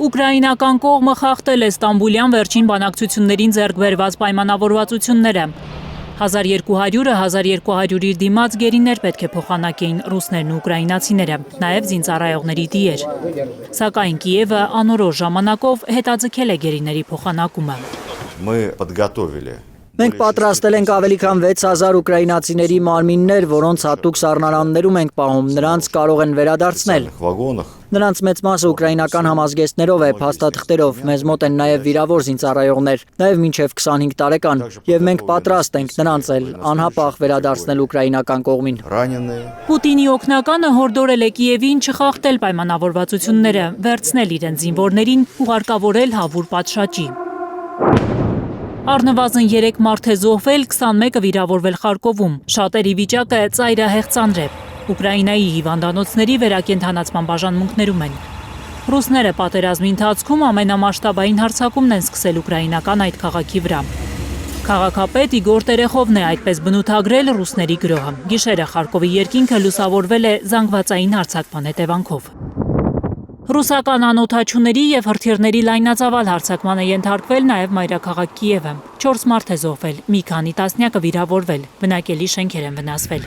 Ուկրաինական կողմը խախտել է Ստամբուլյան վերջին բանակցություններին ձեռք բերված պայմանավորվածությունները։ 1200-1200 իր դիմաց գերիներ պետք է փոխանակեին ռուսներն ու ուկրաինացիները, նաև զինծառայողների դիեր։ Սակայն Կիևը անորոշ ժամանակով հետաձգել է գերիների փոխանակումը։ Մենք պատրաստել ենք ավելի քան 6000 ուկրաինացիների մարմիններ, որոնց հատուկ սառնարաններում ենք պահում, նրանց կարող են վերադարձնել։ Նրանց մեծ մասը ուկրաինական համազգեստներով է, փաստաթղթերով, մեզ մոտ են նաև վիրավոր զինծառայողներ, նաև մինչև 25 տարեկան, եւ մենք պատրաստ ենք նրանց էլ անհապաղ վերադարձնել ուկրաինական կողմին։ Պուտինի օգնականը հորդորել է Կիևին չխախտել պայմանավորվածությունները, վերցնել իրենց զինվորներին, ուղարկավորել Հավուր պատշաճի։ Առնվազն 3 մարդ է զոհվել, 21-ը վիրավորվել Խարկովում։ Շատերի վիճակը ծայրահեղ ծանր է։ Ուկրաինայի հիվանդանոցների վերակենդանացման բաժանմունքներում են։ Ռուսները պատերազմի ընթացքում ամենամասշտաբային հարձակումն են սկսել ուկրաինական այդ քաղաքի վրա։ Քաղաքապետ Իգոր Տերեխովն է այդպես բնութագրել ռուսների գրոհը։ Գիշերը Խարկովի երկինքը լուսավորվել է զանգվածային հարձակման հետևանքով։ Ռուսական անօդաչուների և հրթիռների լայնածավալ հարձակման է ենթարկվել նաև մայրաքաղաք Կիևը։ 4 մարդ է զոհվել, մի քանի տասնյակը վիրավորվել, բնակելի շենքեր են վնասվել։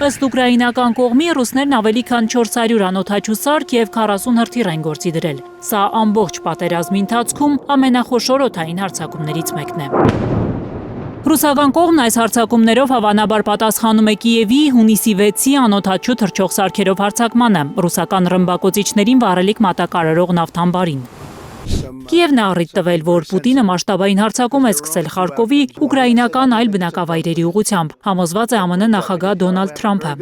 Ըստ ուկրաինական կողմի ռուսներն ավելի քան 400 անօդաչու սարք և 40 հրթիռ են գործի դրել։ Սա ամբողջ պատերազմի ընթացքում ամենախոշոր օդային հարձակումներից մեկն է։ Ռուսական կողմն այս հարձակումներով հավանաբար պատասխանում է Կիևի հունիսի 6-ի անօդաչու թռչող սարքերով հարձակմանը, ռուսական ռմբակոծիչներին վառելիք մատակարարող նավթամբարին։ Կիևն է առիթ տվել, որ Պուտինը մասշտաբային հարձակում է սկսել Խարկովի ուկրաինական այլ բնակավայրերի ուղղությամբ, համոզված է ԱՄՆ նախագահ Դոնալդ Թրամփը։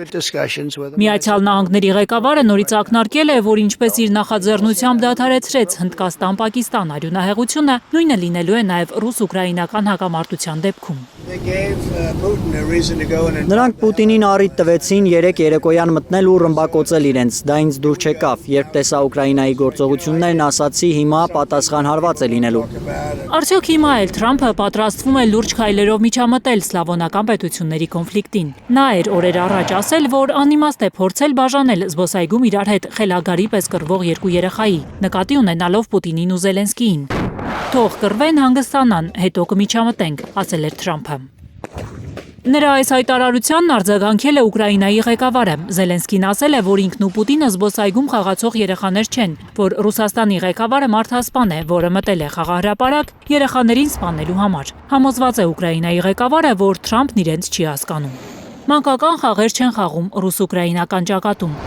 Միացյալ Նահանգների ղեկավարը նորից ակնարկել է, որ ինչպես իր նախաձեռնությամբ դադարեցրեց Հնդկաստան-Պակիստան արյունահեղությունը, նույնը լինելու է նաև ռուս-ուկրաինական հակամարտության դեպքում։ Նրանք Պուտինին առիթ տվեցին 3 երեկոյան մտնել ու ռմբակոծել իրենց, դա ինձ դուր չեկավ, երբ տեսա Ուկրաինայի գործողություններն, ասացի հիմա պատասխան հարված է լինելու։ Արդյոք հիմա էլ Թրամփը պատրաստվում է լուրջ քայլերով միջամտել սլավոնական պետությունների կոնֆլիկտին։ Նա էր օրեր առաջ ասել, որ անիմաստ է փորձել բաժանել զբոսայգում իրար հետ խելագարի պես կռվող 2 երեխայի, նկատի ունենալով Պուտինին ու Զելենսկիին։ Թող կռվեն, հանգստանան, հետո կմիջամտենք, ասել էր Թրամփը։ Նրա այս հայտարարությանն արձագանքել է Ուկրաինայի ղեկավարը։ Զելենսկին ասել է, որ ինքն ու Պուտինը զբոսայգում խաղացող երեխաներ չեն, որ Ռուսաստանի ղեկավարը մարդասպան է, որը մտել է խաղահրապարակ երեխաներին սպանելու համար։ Համոզված է Ուկրաինայի ղեկավարը, որ Թրամփն իրենց չի հասկանում։ Մանկական խաղեր չեն խաղում ռուս-ուկրաինական ճակատում։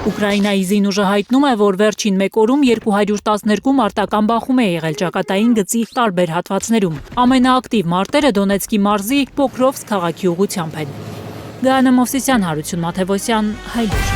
Ուկրաինայի զինուժը հայտնում է, որ վերջին 1 օրում 212 մարտական բախում է եղել ճակատային գծի տարբեր հատվածներում։ Ամենաակտիվ մարտերը Դոնեցկի մարզի Պոկրովսկ քաղաքի ուղղությամբ են։ Գայանե Մովսիսյան, Հարություն Մաթևոսյան, Հայլուր։